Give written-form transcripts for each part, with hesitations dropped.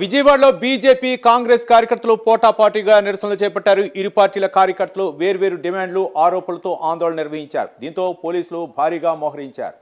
విజయవాడలో బీజేపీ కాంగ్రెస్ కార్యకర్తలు పోటాపోటీగా నిరసనలు చేపట్టారు. ఇరు పార్టీల కార్యకర్తలు వేర్వేరు డిమాండ్లు ఆరోపణలతో ఆందోళన నిర్వహించారు. దీంతో పోలీసులు భారీగా మోహరించారు.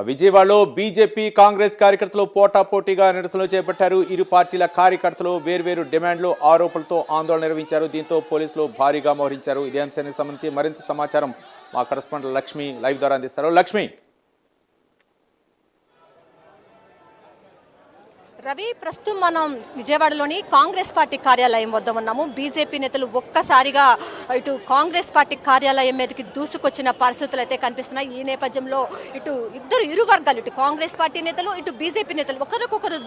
విజయవాడలో బీజేపీ కాంగ్రెస్ కార్యకర్తలు పోటాపోటీగా నిరసనలు చేపట్టారు. ఇరు పార్టీల కార్యకర్తలు వేర్వేరు డిమాండ్లు ఆరోపణలతో ఆందోళన నిర్వహించారు. దీంతో పోలీసులు భారీగా మోహరించారు. ఇదే అంశానికి సంబంధించి మరింత సమాచారం మా కరెస్పాండెంట్ లక్ష్మి లైవ్ ద్వారా అందిస్తారు. లక్ష్మి, రవి, ప్రస్తుతం మనం విజయవాడలోని కాంగ్రెస్ పార్టీ కార్యాలయం వద్ద ఉన్నాము. బీజేపీ నేతలు ఒక్కసారిగా ఇటు కాంగ్రెస్ పార్టీ కార్యాలయం మీదకి దూసుకొచ్చిన పరిస్థితులు అయితే కనిపిస్తున్నాయి. ఈ నేపథ్యంలో ఇరు వర్గాలు, ఇటు కాంగ్రెస్ పార్టీ నేతలు, ఇటు బీజేపీ నేతలు ఒకరికొకరు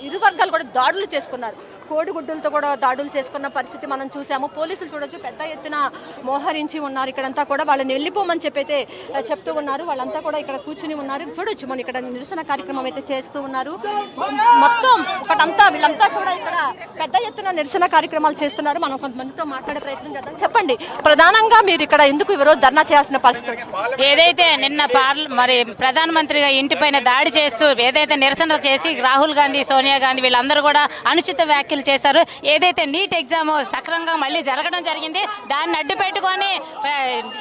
ఇరు వర్గాలు కూడా దాడులు చేసుకున్నారు. కోడిగుడ్డులతో కూడా దాడులు చేసుకున్న పరిస్థితి మనం చూసాము. పోలీసులు చూడొచ్చు, పెద్ద ఎత్తున మోహరించి ఉన్నారు. ఇక్కడంతా కూడా వాళ్ళని వెళ్ళిపోమని చెప్పైతే చెప్తూ ఉన్నారు. వాళ్ళంతా కూడా ఇక్కడ కూర్చుని ఉన్నారు. చూడొచ్చు, మనం ఇక్కడ నిరసన కార్యక్రమం అయితే చేస్తూ ఉన్నారు. వీళ్ళంతా కూడా ఇక్కడ పెద్ద ఎత్తున నిరసన కార్యక్రమాలు చేస్తున్నారు. మనం కొంతమందితో మాట్లాడే ప్రయత్నం చేద్దాం. చెప్పండి, ప్రధానంగా మీరు ఇక్కడ ఎందుకు ఈరోజు ధర్నా చేయాల్సిన పరిస్థితి? ఏదైతే నిన్న మరి ప్రధానమంత్రిగా ఇంటిపైన దాడి చేస్తూ ఏదైతే నిరసన చేసి రాహుల్ గాంధీ, సోనియా గాంధీ వీళ్ళందరూ కూడా అనుచిత వ్యాఖ్యలు చేశారు. ఏదైతే నీట్ ఎగ్జామ్ సక్రమంగా మళ్ళీ జరగడం జరిగింది, దాన్ని అడ్డు పెట్టుకొని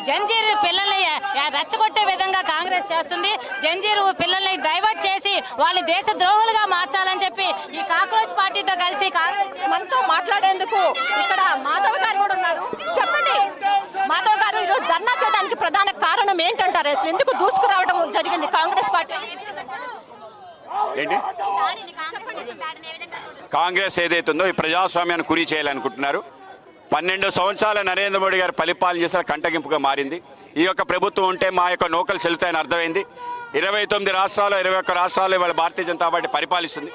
జంజీర్ పిల్లల్ని రెచ్చగొట్టే విధంగా కాంగ్రెస్ చేస్తుంది. జంజీర్ పిల్లల్ని డైవర్ట్ చేసి వాళ్ళు దేశ ద్రోహులుగా మార్చాలని చెప్పి ఈ కాక్రోచ్ పార్టీతో కలిసి కాంగ్రెస్ మనతో మాట్లాడేందుకు ఇక్కడ మాధవ్ గారు కూడా ఉన్నారు. చెప్పండి మాధవ్ గారు, ఈరోజు ధర్నా చేయడానికి ప్రధాన కారణం ఏంటంటారు? అసలు ఎందుకు దూసుకురావడం జరిగింది కాంగ్రెస్ పార్టీ? ఏంటి కాంగ్రెస్ ఏదైతే ఉందో ఈ ప్రజాస్వామ్యాన్ని కురి చేయాలనుకుంటున్నారు. 12 సంవత్సరాల నరేంద్ర మోడీ గారు పరిపాలన చేసిన కంటగింపుగా మారింది. ఈ యొక్క ప్రభుత్వం ఉంటే మా యొక్క నౌకలు చెల్లుతాయని అర్థమైంది. 29 రాష్ట్రాలు, 21 రాష్ట్రాలు ఇవాళ భారతీయ జనతా పార్టీ పరిపాలిస్తుంది.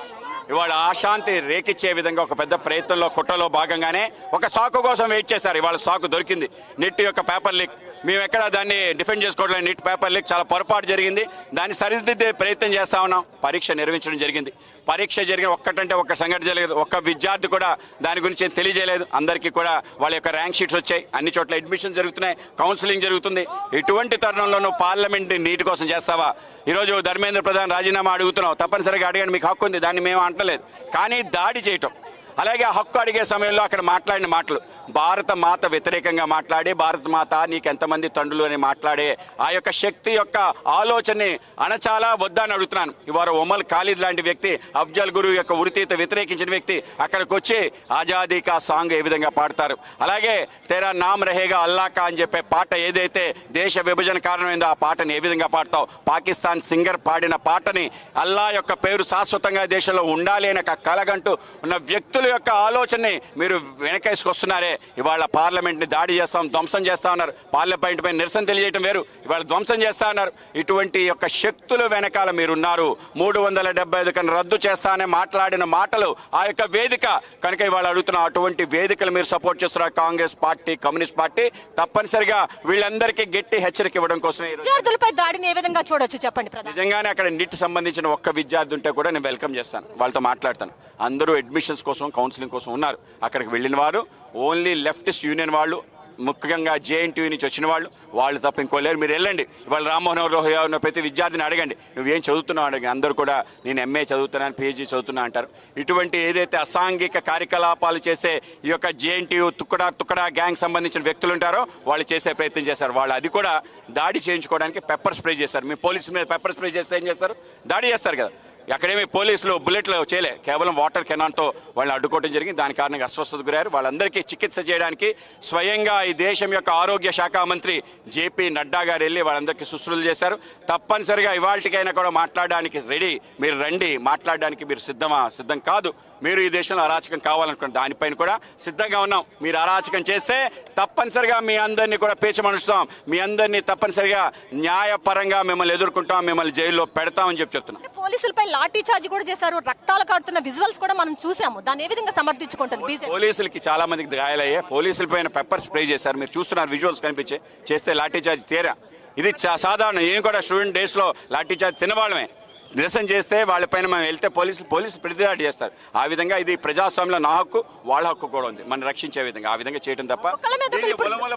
ఇవాళ అశాంతి రేకిచ్చే విధంగా ఒక పెద్ద ప్రయత్నంలో కుట్రలో భాగంగానే ఒక సాకు కోసం వెయిట్ చేశారు. ఇవాళ సాకు దొరికింది. నెట్ యొక్క పేపర్ లీక్. మేము ఎక్కడ దాన్ని డిఫెండ్ చేసుకోవడం, నెట్ పేపర్ లీక్ చాలా పొరపాటు జరిగింది. దాన్ని సరిదిద్దే ప్రయత్నం చేస్తా ఉన్నాం. పరీక్ష నిర్వహించడం జరిగింది. పరీక్ష జరిగిన ఒక్కటంటే ఒక్క సంఘటన జరగలేదు. ఒక్క విద్యార్థి కూడా దాని గురించి తెలియజేయలేదు. అందరికీ కూడా వాళ్ళ యొక్క ర్యాంక్ షీట్స్ వచ్చాయి. అన్ని చోట్ల అడ్మిషన్ జరుగుతున్నాయి, కౌన్సిలింగ్ జరుగుతుంది. ఇటువంటి తరుణంలోనూ పార్లమెంట్ని నీటి కోసం చేస్తావా? ఈరోజు ధర్మేంద్ర ప్రధాన్ రాజీనామా అడుగుతున్నావు, తప్పనిసరిగా అడగండి, మీకు హక్కు ఉంది, దాన్ని మేము అంటలేదు. కానీ దాడి చేయటం, అలాగే హక్కు అడిగే సమయంలో అక్కడ మాట్లాడిన మాటలు, భారత మాత వ్యతిరేకంగా మాట్లాడి, భారత మాత నీకెంతమంది తండ్రులు అని మాట్లాడే ఆ యొక్క శక్తి యొక్క ఆలోచనని అణచాలా వద్దా అని అడుగుతున్నాను. ఇవాళ ఒమల్ ఖాలిద్ లాంటి వ్యక్తి, అఫ్జల్ గురు యొక్క ఉరితీత వ్యతిరేకించిన వ్యక్తి అక్కడికి వచ్చి ఆజాదీ కా సాంగ్ ఏ విధంగా పాడతారు. అలాగే తెరా నామ్ రహేగా అల్లా కా అని చెప్పే పాట ఏదైతే దేశ విభజన కారణమైందో ఆ పాటని ఏ విధంగా పాడతావు? పాకిస్తాన్ సింగర్ పాడిన పాటని అల్లా యొక్క పేరు శాశ్వతంగా దేశంలో ఉండాలి అని కలగంటూ ఉన్న వ్యక్తులు యొక్క ఆలోచనని మీరు వెనకేసుకొస్తున్నారే. ఇవాళ పార్లమెంట్ ని దాడి చేస్తాం, ధ్వంసం చేస్తా ఉన్నారు. పార్లమెంట్ పై నిరసన తెలియజేయడం వేరు, ఇవాళ ధ్వంసం చేస్తా ఉన్నారు. ఇటువంటి యొక్క శక్తుల వెనకాల మీరున్నారు. 375 కన్నా రద్దు చేస్తానని మాట్లాడిన మాటలు ఆ యొక్క వేదిక కనుక ఇవాళ అడుగుతున్న అటువంటి వేదికలు మీరు సపోర్ట్ చేస్తున్నారు. కాంగ్రెస్ పార్టీ, కమ్యూనిస్ట్ పార్టీ తప్పనిసరిగా వీళ్ళందరికీ గట్టి హెచ్చరిక ఇవ్వడం కోసం విద్యార్థులపై దాడిని ఏ విధంగా చూడొచ్చు చెప్పండి. నిజంగానే అక్కడ నీట్ సంబంధించిన ఒక్క విద్యార్థి ఉంటే కూడా నేను వెల్కమ్ చేస్తాను, వాళ్ళతో మాట్లాడతాను. అందరూ అడ్మిషన్స్ కోసం, కౌన్సిలింగ్ కోసం ఉన్నారు. అక్కడికి వెళ్ళిన వారు ఓన్లీ లెఫ్టిస్ట్ యూనియన్ వాళ్ళు, ముఖ్యంగా జేఎన్టీయూ నుంచి వచ్చిన వాళ్ళు తప్ప ఇంకోలేరు. మీరు వెళ్ళండి, ఇవాళ రామ్మోహన్ లోహియా ఉన్న ప్రతి విద్యార్థిని అడగండి, నువ్వేం చదువుతున్నావు అడగండి. అందరూ కూడా నేను ఎంఏ చదువుతున్నాను, పిహెచ్డీ చదువుతున్నా అంటారు. ఇటువంటి ఏదైతే అసాంఘిక కార్యకలాపాలు చేసే ఈ యొక్క జేఎన్టీయూ తుక్కడా గ్యాంగ్ సంబంధించిన వ్యక్తులు ఉంటారో వాళ్ళు చేసే ప్రయత్నం చేశారు. వాళ్ళు అది కూడా దాడి చేయించుకోవడానికి పెప్పర్ స్ప్రే చేశారు. మీ పోలీసు మీద పెప్పర్ స్ప్రే చేస్తే ఏం చేస్తారు? దాడి చేస్తారు కదా. అక్కడేమి పోలీసులు బుల్లెట్లు చేయలే, కేవలం వాటర్ కెనాన్తో వాళ్ళని అడ్డుకోవడం జరిగింది. దాని కారణంగా అస్వస్థతకు గురయ్యారు. వాళ్ళందరికీ చికిత్స చేయడానికి స్వయంగా ఈ దేశం యొక్క ఆరోగ్య శాఖ మంత్రి జేపీ నడ్డా గారు వెళ్ళి వాళ్ళందరికీ శుశ్రూషలు చేశారు. తప్పనిసరిగా ఇవాళకైనా కూడా మాట్లాడడానికి రెడీ, మీరు రండి, మాట్లాడడానికి మీరు సిద్ధం కాదు. మీరు ఈ దేశంలో అరాచకం కావాలనుకున్న దానిపైన కూడా సిద్ధంగా ఉన్నాం. మీరు అరాచకం చేస్తే తప్పనిసరిగా మీ అందరినీ కూడా పేచమనుస్తాం, మీ అందరినీ తప్పనిసరిగా న్యాయపరంగా మిమ్మల్ని ఎదుర్కొంటాం, మిమ్మల్ని జైల్లో పెడతామని చెప్తున్నాం. పోలీసులపై లాఠీ చార్జ్ కూడా చేశారు, రక్తాలు కారుతున్న విజువల్స్ కూడా మనం చూసాము. దాన్ని ఏ విధంగా సమర్థించుకుంటుంది బీజేపీ? పోలీసులకి చాలా మందికి గాయాలయ్యాయి. పోలీసుల పైన పెప్పర్ స్ప్రే చేశారు. మీరు చూస్తున్నారు, విజువల్స్ కనిపించే. చేస్తే లాఠీ చార్జ్ తీరా. ఇది సాధారణ. నేను కూడా స్టూడెంట్ డేస్లో లాఠీ చార్జ్ తినవాళ్ళమే. నిరసన చేస్తే వాళ్ళపైన మనం వెళ్తే పోలీసులు ప్రతిదాడి చేస్తారు. ఆ విధంగా ఇది ప్రజాస్వామ్యంలో నా హక్కు, వాళ్ళ హక్కు కూడా ఉంది, మనం రక్షించే విధంగా ఆ విధంగా చేయడం తప్ప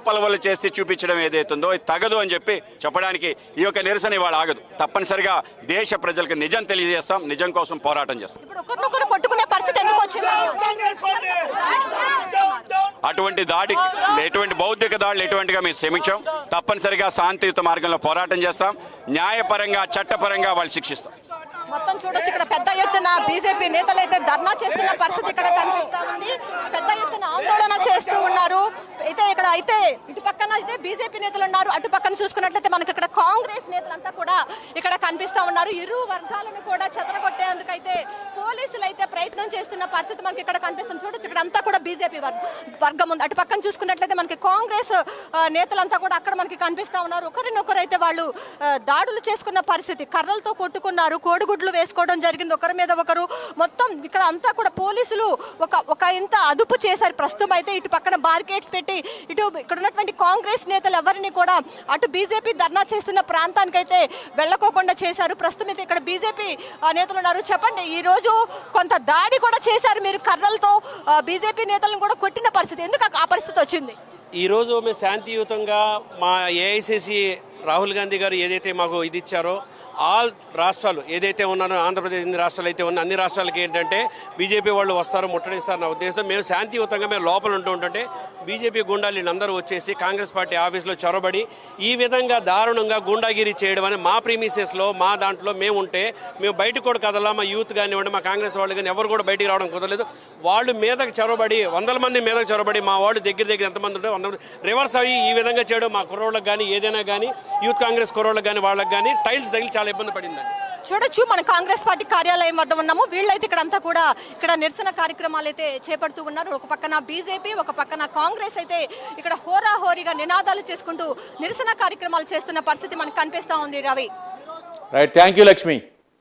పొలవలు చేసి చూపించడం ఏదైతుందో ఇది తగదు అని చెప్పడానికి ఈ యొక్క నిరసన ఇవాళ ఆగదు. తప్పనిసరిగా దేశ ప్రజలకు నిజం తెలియజేస్తాం, నిజం కోసం పోరాటం చేస్తాం. ఇప్పుడు ఒకరినొకరు కొట్టుకునే పరిస్థితి ఎందుకు వచ్చింది? అటువంటి దాడికి, ఎటువంటి బౌద్ధిక దాడులు ఎటువంటిగా మేము క్షమించాం. తప్పనిసరిగా శాంతియుత మార్గంలో పోరాటం చేస్తాం. న్యాయపరంగా, చట్టపరంగా వాళ్ళు శిక్షిస్తాం. మొత్తం చూడొచ్చు, ఇక్కడ పెద్ద ఎత్తున బీజేపీ నేతలు అయితే ధర్నా చేస్తున్న పరిస్థితి ఇక్కడ కనిపిస్తా ఉంది. పెద్ద ఎత్తున ఆందోళన చేస్తూ ఉన్నారు. అయితే ఇటు పక్కన అయితే బీజేపీ నేతలు ఉన్నారు, అటు పక్కన చూసుకున్నట్లయితే మనకి ఇక్కడ కాంగ్రెస్ నేతలంతా కూడా ఇక్కడ కనిపిస్తా ఉన్నారు. ఇరు వర్గాలను కూడా చెదరగొట్టేందుకైతే పోలీసులు అయితే ప్రయత్నం చేస్తున్న పరిస్థితి మనకి ఇక్కడ కనిపిస్తుంది. చూడొచ్చు, ఇక్కడ అంతా కూడా బీజేపీ వర్గం ఉంది. అటు పక్కన చూసుకున్నట్లయితే మనకి కాంగ్రెస్ నేతలంతా కూడా అక్కడ మనకి కనిపిస్తా ఉన్నారు. ఒకరినొకరు అయితే వాళ్ళు దాడులు చేసుకున్న పరిస్థితి, కర్రలతో కొట్టుకున్నారు, కోడిగుడ్లు వేసుకోవడం జరిగింది ఒకరి మీద ఒకరు. మొత్తం ఇక్కడ అంతా కూడా పోలీసులు ఒక ఇంత అదుపు చేశారు. ప్రస్తుతం అయితే ఇటు పక్కన బారికేడ్స్ పెట్టి ఇటు ఇక్కడ ఉన్నటువంటి కాంగ్రెస్ నేతలు ఎవరిని కూడా అటు బీజేపీ ధర్నా చేస్తున్న ప్రాంతానికి అయితే వెళ్ళకోకుండా చేశారు. ప్రస్తుతం అయితే ఇక్కడ బీజేపీ నేతలు ఉన్నారు. చెప్పండి, ఈ రోజు కొంత దాడి కూడా చేశారు మీరు, కర్రలతో బీజేపీ నేతలను కూడా కొట్టిన పరిస్థితి, ఎందుకు ఆ పరిస్థితి వచ్చింది? ఈరోజు మేము శాంతియుతంగా మా ఏఐసిసి రాహుల్ గాంధీ గారు ఏదైతే మాకు ఇది ఇచ్చారో, ఆల్ రాష్ట్రాలు ఏదైతే ఉన్నారో, ఆంధ్రప్రదేశ్ ఎన్ని రాష్ట్రాలు అయితే ఉన్నా అన్ని రాష్ట్రాలకి ఏంటంటే బీజేపీ వాళ్ళు వస్తారు, ముట్టడిస్తారు నా ఉద్దేశం. మేము శాంతియుతంగా మేము లోపల ఉంటుంటే బీజేపీ గుండాలు వీళ్ళందరూ వచ్చేసి కాంగ్రెస్ పార్టీ ఆఫీస్లో చొరబడి ఈ విధంగా దారుణంగా గుండాగిరి చేయడం అని మా ప్రీమిసెస్లో మా దాంట్లో మేము ఉంటే మేము బయటకు కూడా కదలా. మా యూత్ కానివ్వండి, మా కాంగ్రెస్ వాళ్ళు కానీ ఎవరు కూడా బయటికి రావడం కుదరలేదు. వాళ్ళు మీదకి చొరబడి, వందల మంది మీదకి చొరబడి మా వాళ్ళు దగ్గర ఎంతమంది ఉంటే 100 రివర్స్ అయ్యి ఈ విధంగా చేయడం మా కుర్రోళ్ళకి కానీ, ఏదైనా కానీ యూత్ కాంగ్రెస్ కుర్రోళ్ళకి కానీ, వాళ్ళకి కానీ టైల్స్ తగిలి చాలా ఇబ్బంది పడిందండి. చూడొచ్చు, మన కాంగ్రెస్ పార్టీ కార్యాలయం వద్ద ఉన్నాము. వీళ్ళైతే ఇక్కడ అంతా కూడా ఇక్కడ నిరసన కార్యక్రమాలు అయితే చేపడుతూ ఉన్నారు. ఒక పక్కన బీజేపీ, ఒక పక్కన కాంగ్రెస్ అయితే ఇక్కడ హోరాహోరీగా నినాదాలు చేసుకుంటూ నిరసన కార్యక్రమాలు చేస్తున్న పరిస్థితి మనకు కనిపిస్తా ఉంది. Ravi, right, thank you Lakshmi.